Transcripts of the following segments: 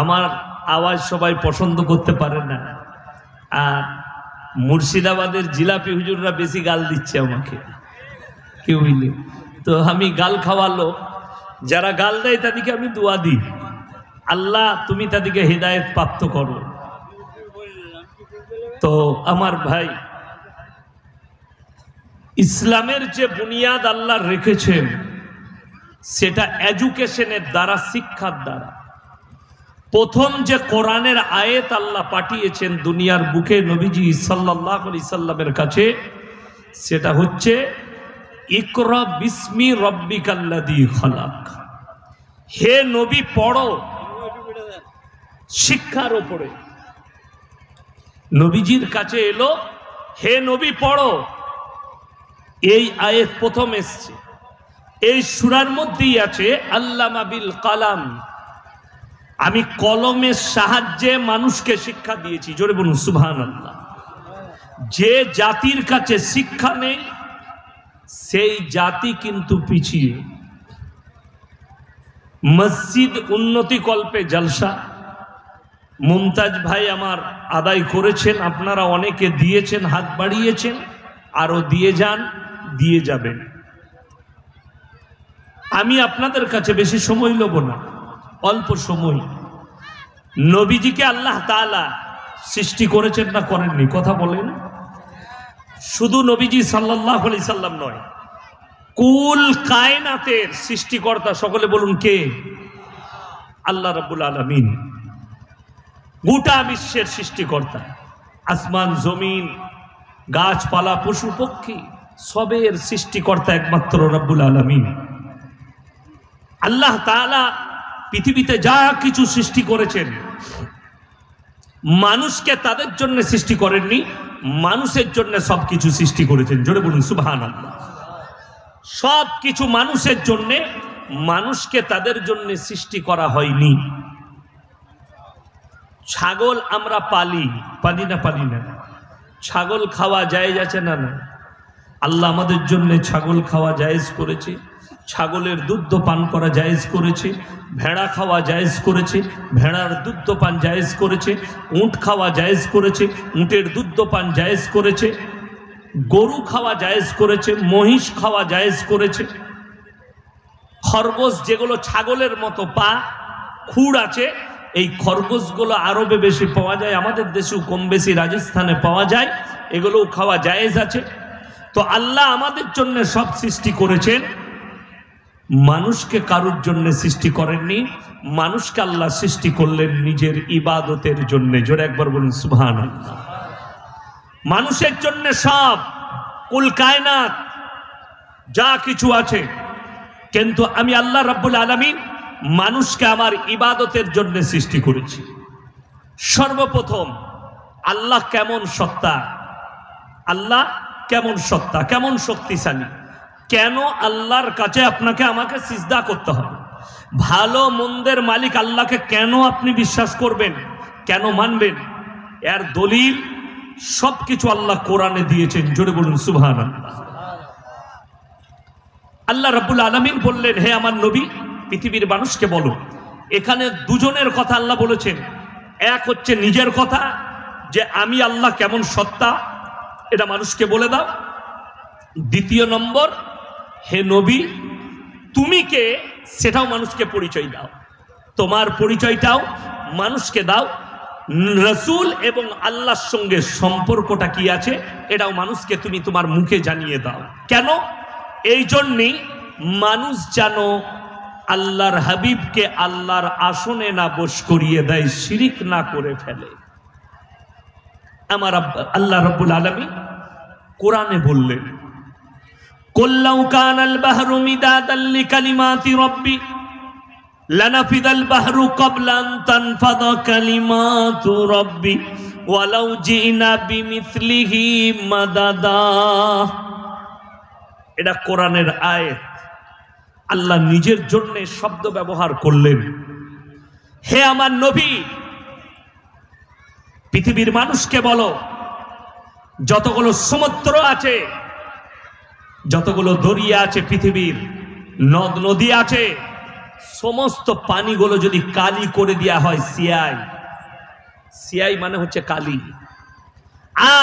আমার আওয়াজ সবাই পছন্দ করতে পারে না, আর মুর্শিদাবাদের জিলাপি হুজুররা বেশি গাল দিচ্ছে আমাকে, কি বুঝলি? তো আমি গাল খাওয়ালো, যারা গাল দেয় তাদেরকে আমি দোয়া দিই, আল্লাহ তুমি তাদেরকে হেদায়েত প্রাপ্ত করো। তো আমার ভাই, ইসলামের যে বুনিয়াদ আল্লাহ রেখেছেন সেটা এডুকেশনের দ্বারা, শিক্ষার দ্বারা। প্রথম যে কোরআনের আয়াত আল্লাহ পাঠিয়েছেন দুনিয়ার বুকে নবীজি সাল্লাল্লাহু আলাইহি সাল্লামের কাছে, সেটা হচ্ছে ইকরা বিসমি রব্বিকাল্লাযী খালাক। হে নবী পড়ো, শিক্ষার উপরে নবীজির কাছে এলো, হে নবী পড়ো। এই আয়াত প্রথম এসছে, এই সূরার মধ্যেই আছে আল্লামা বিল কালাম, আমি কলমের সাহায্যে মানুষকে শিক্ষা দিয়েছি। জোরে বলুন সুবহানাল্লাহ। যে জাতির কাছে শিক্ষা নেই সেই জাতি কিন্তু পিছিয়ে। মসজিদ উন্নতি কল্পে জলসা মুমতাজ ভাই আমার আদায় করেছেন, আপনারা অনেকে দিয়েছেন, হাত বাড়িয়েছেন, আরো দিয়ে যান, দিয়ে যাবেন। আমি আপনাদের কাছে বেশি সময় নেব না, অল্প সময়। নবীজিকে আল্লাহ তাআলা সৃষ্টি করেছেন না করেননি? কথা বলেন। শুধু নবীজি সাল্লাল্লাহু আলাইহি সাল্লাম নয়, কুল কায়নাতের সৃষ্টিকর্তা সকলে বলুন কে? আল্লাহ রাব্বুল আলামিন, গোটা বিশ্বের সৃষ্টিকর্তা। আসমান জমিন, গাছপালা, পশু পক্ষী সবের সৃষ্টিকর্তা একমাত্র রাব্বুল আলামিন। আল্লাহ তাআলা পৃথিবীতে যা কিছু সৃষ্টি করেছেন, মানুষকে তাদের জন্য সৃষ্টি করেননি, মানুষের জন্য সবকিছু সৃষ্টি করেছেন। জোরে বলুন সুবহানাল্লাহ। সবকিছু মানুষের জন্য, মানুষকে তাদের জন্য সৃষ্টি করা হয়নি। ছাগল আমরা পালি, পালি না? পালি না? ছাগল খাওয়া জায়েজ আছে না? না। আল্লাহ আমাদের জন্য ছাগল খাওয়া জায়েজ করেছে, ছাগলের দুধ পান করা জায়েজ করেছে, ভেড়া খাওয়া জায়েজ করেছে, ভেড়ার দুধ পান জায়েজ করেছে, উট খাওয়া জায়েজ করেছে, উটের দুধ পান জায়েজ করেছে, গরু খাওয়া জায়েজ করেছে, মহিষ খাওয়া জায়েজ করেছে। খরগোশ যেগুলো ছাগলের মতো পা খুর আছে, এই খরগোশগুলো আরবে বেশি পাওয়া যায়, আমাদের দেশেও কম বেশি রাজস্থানে পাওয়া যায়, এগুলোও খাওয়া জায়েজ আছে। তো আল্লাহ আমাদের জন্য সব সৃষ্টি করেছেন, মানুষকে কারুর জন্য সৃষ্টি করেননি। মানুষকে আল্লাহ সৃষ্টি করলেন নিজের ইবাদতের জন্য। জোরে একবার বলুন সুবহানাল্লাহ। মানুষের জন্য সব কুল কায়নাত যা কিছু আছে, কিন্তু আমি আল্লাহ রাব্বুল আলামিন মানুষকে আমার ইবাদতের জন্য সৃষ্টি করেছি। সর্বপ্রথম আল্লাহ কেমন সত্তা, আল্লাহ কেমন সত্তা, কেমন শক্তিশালী, কেন আল্লাহর কাছে আপনাকে আমাকে সিজদা করতে হবে, ভালো মন্দের মালিক আল্লাহকে কেন আপনি বিশ্বাস করবেন, কেন মানবেন, এর দলিল সবকিছু আল্লাহ কোরআনে দিয়েছেন। জোরে বলুন সুবহানাল্লাহ। আল্লাহ রাব্বুল আলামিন বললেন, হে আমার নবী পৃথিবীর মানুষকে বলো। এখানে দুজনের কথা আল্লাহ বলেছেন। এক হচ্ছে নিজের কথা, যে আমি আল্লাহ কেমন সত্তা, এটা মানুষকে বলে দাও। দ্বিতীয় নম্বর, হে নবী তুমি কে, সেটাও মানুষকে পরিচয় দাও, তোমার পরিচয়টাও মানুষকে দাও। রাসূল এবং আল্লাহর সঙ্গে সম্পর্কটা কি আছে এটাও মানুষকে তুমি তোমার মুখে জানিয়ে দাও। কেন? এই জন্যই মানুষ যেন আল্লাহর হাবিবকে আল্লাহর আসনে না বস করিয়ে দেয়, শিরিক না করে ফেলে। আমার আল্লাহ রাব্বুল আলামিন কোরআনে বললেন, কুল্লাউ কানাল বাহরু মিদাদাল লিকালিমাতি রাব্বি লানাফিদাল বাহরু ক্বাবলা আন তানফাদা কালিমাতু রাব্বি ওয়ালাউ জিনা বিমিসলিহি মাদাদা। এটা কোরআনের আয়াত। আল্লাহ নিজের জন্য শব্দ ব্যবহার করলেন। হে আমার নবী পৃথিবীর মানুষকে বলো, যতগুলো সমুদ্র আছে, যতগুলো দরিয়া আছে, পৃথিবীর নদ নদী আছে, সমস্ত পানিগুলো যদি কালি করে দেওয়া হয়, সিয়াই, সিয়াই মানে হচ্ছে কালি,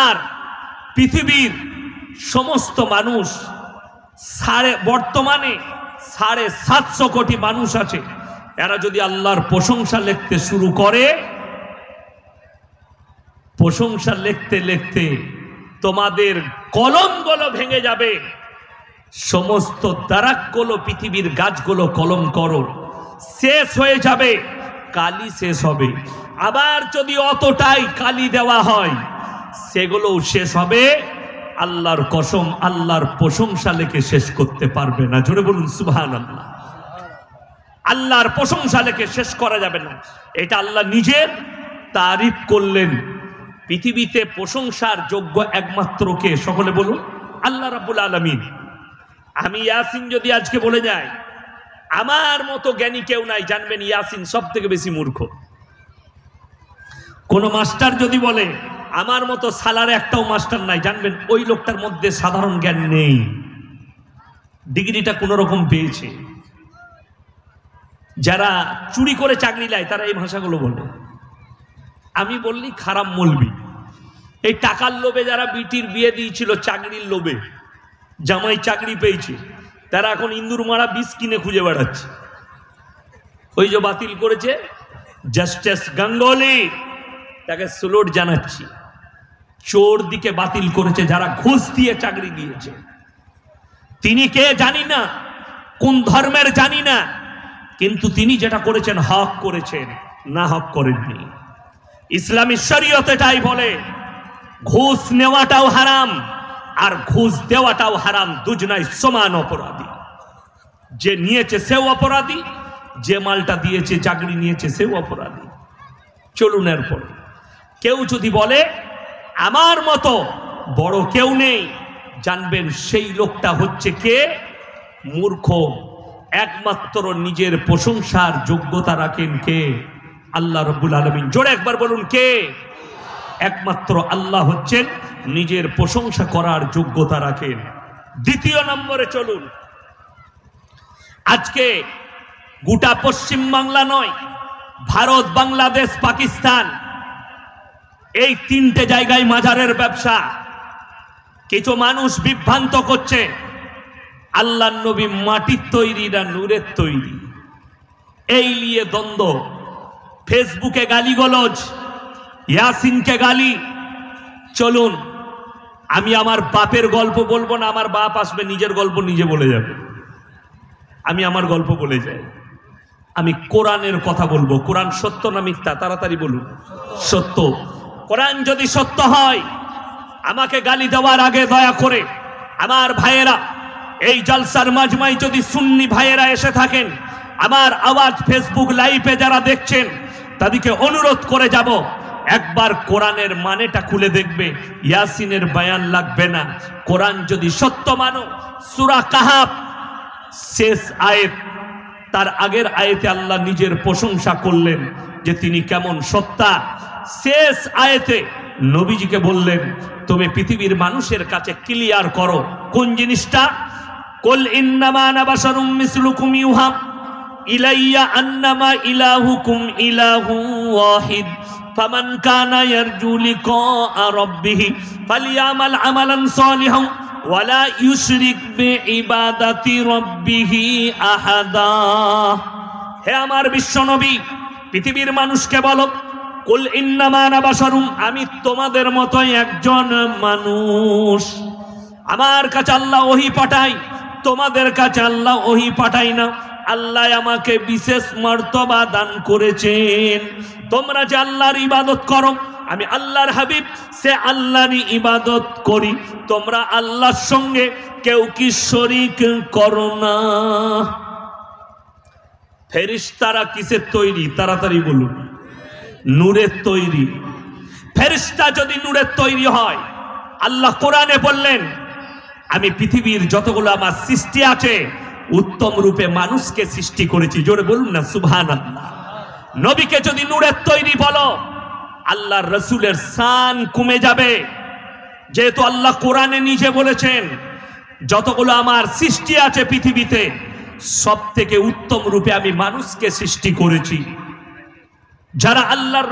আর পৃথিবীর সমস্ত মানুষ বর্তমানে 750 কোটি মানুষ আছে, এরা যদি আল্লাহর প্রশংসা লিখতে শুরু করে, প্রশংসা লিখতে লিখতে তোমাদের কলমগুলো ভেঙে যাবে। সমস্ত দারাকগুলো, পৃথিবীর গাছগুলো কলম করো, শেষ হয়ে যাবে, কালি শেষ হবে। আবার যদি অতটাই কালি দেওয়া হয়, সেগুলোও শেষ হবে। আল্লাহর কসম, আল্লাহর প্রশংসা লিখে শেষ করতে পারবে না। জোরে বলুন সুবহানাল্লাহ। আল্লাহর প্রশংসা লিখে শেষ করা যাবে না। এটা আল্লাহ নিজের তারিফ করলেন। পৃথিবীতে প্রশংসার যোগ্য একমাত্র কে? সকলে বলুন, আল্লাহ রাব্বুল আলামিন। আমি ইয়াসিন যদি আজকে বলে যাই, আমার মতো জ্ঞানী কেউ নাই, জানবেন ইয়াসিন সব থেকে বেশি মূর্খ। কোন মাস্টার যদি বলে আমার মতো সালারে একটাও মাস্টার নাই, জানবেন ওই লোকটার মধ্যে সাধারণ জ্ঞান নেই, ডিগ্রিটা কোন রকম পেয়েছে। যারা চুরি করে চাকরি নেয় তারা এই ভাষাগুলো বলে। আমি বললি খারাপ মলবি। এই টাকার লোভে যারা বিটির বিয়ে দিয়েছিল চাকরির লোভে, জামাই চাকরি পেয়েছে, তারা এখন ইন্দুর মারা বিষ কিনে খুঁজে বেড়াচ্ছে। ওই যে বাতিল করেছে জাস্টিস গাঙ্গুলি, তাকে স্যালুট জানাচ্ছি। চোর দিকে বাতিল করেছে যারা ঘুষ দিয়ে চাকরি দিয়েছে। তিনি কে জানি না, কোন ধর্মের জানি না, কিন্তু তিনি যেটা করেছেন হক করেছেন, না হক করেননি। ইসলামী শরীয়ত এটাই বলে, ঘুষ নেওয়াটাও হারাম আর ঘুষ দেওয়াটাও হারাম, দুজনাই সমান অপরাধী। যে নিয়েছে সেও অপরাধী, যে মালটা দিয়েছে, চাকরি নিয়েছে, সেও অপরাধী। চলুন এরপর কেউ যদি বলে আমার মতো বড় কেউ নেই, জানবেন সেই লোকটা হচ্ছে কে? মূর্খ। একমাত্র নিজের প্রশংসার যোগ্যতা রাখেন কে? আল্লাহ রাব্বুল আলামিন। জোরে একবার বলুন কে? একমাত্র আল্লাহ হচ্ছেন নিজের প্রশংসা করার যোগ্যতা রাখেন। দ্বিতীয় নম্বরে চলুন, আজকে গোটা পশ্চিম বাংলা নয়, ভারত, বাংলাদেশ, পাকিস্তান, এই তিনটে জায়গায় মাজারের ব্যবসা। কিছু মানুষ বিভ্রান্ত করছে আল্লাহর নবী মাটির তৈরি না নূরের তৈরি, এই নিয়ে দ্বন্দ্ব। ফেসবুকে গালিগলজ, ইয়াসিনকে গালি। চলুন, আমি আমার বাপের গল্প বলবো না, আমার বাপ আসবে নিজের গল্প নিজে বলে যাবে। আমি আমার গল্প বলে যাই। আমি কোরআনের কথা বলবো। কোরআন সত্য না মিথ্যা? তাড়াতাড়ি বলুন। সত্য। কোরআন যদি সত্য হয়, আমাকে গালি দেওয়ার আগে দয়া করে আমার ভাইয়েরা, এই জলসার মাজমায় যদি সুন্নি ভাইয়েরা এসে থাকেন, আমার আওয়াজ ফেসবুক লাইভে যারা দেখছেন, তাদেরকে অনুরোধ করে যাব, একবার কোরআনের মানেটা খুলে দেখবে। ইয়াসিনের বয়ান লাগবে না। কোরআন যদি সত্য মানো, সূরা কাহাফ শেষ আয়াত, তার আগের আয়াতে আল্লাহ নিজের প্রশংসা করলেন যে তিনি কেমন সত্তা। শেষ আয়াতে নবীজিকে বললেন তুমি পৃথিবীর মানুষের কাছে ক্লিয়ার করো কোন জিনিসটা? কুল ইন্নামা আনা বাশারুম মিসলুকুম ইউহা ইলাইয়া আন্নামা ইলাহুকুম ইলাহুন ওয়াহিদ ফামান কানা ইয়ারজু লিকা রাব্বিহি ফালইয়ামাল আমালান সালিহান ওয়ালা ইউশরিক বিইবাদাতি রাব্বিহি আহাদা। হে আমার বিশ্বনবী, পৃথিবীর মানুষকে বলো, কুল ইন্নামা আনা বাশারুম, আমি তোমাদের মতোই একজন মানুষ। আমার কাছে আল্লাহ ওহী পাঠায়, তোমাদের কাছে আল্লাহ ওহী পাঠায় না। আল্লাহ আমাকে বিশেষ মর্তবা দান করেছেন। তোমরা যে আল্লাহর ইবাদত করো, আমি আল্লাহর হাবিব, সে আল্লাহরই ইবাদত করি। তোমরা আল্লাহর সঙ্গে কেউ কি শরীক করো না। ফেরেশতারা কিসের তৈরি? তাড়াতাড়ি বলুন। নূরের তৈরি। ফেরেশতা যদি নূরের তৈরি হয়, আল্লাহ কোরআনে বললেন আমি পৃথিবীর যতগুলো আমার সৃষ্টি আছে উত্তম রূপে মানুষকে সৃষ্টি করেছি। জোরে বলুন না সুবহানাল্লাহ। নবীকে যদি নূরের তৈরি বলো, আল্লাহর রাসূলের শান কমে যাবে। যেহেতু আল্লাহ কোরআনে নিজে বলেছেন যতগুলো আমার সৃষ্টি আছে পৃথিবীতে সব থেকে উত্তম রূপে আমি মানুষকে সৃষ্টি করেছি। যারা আল্লাহর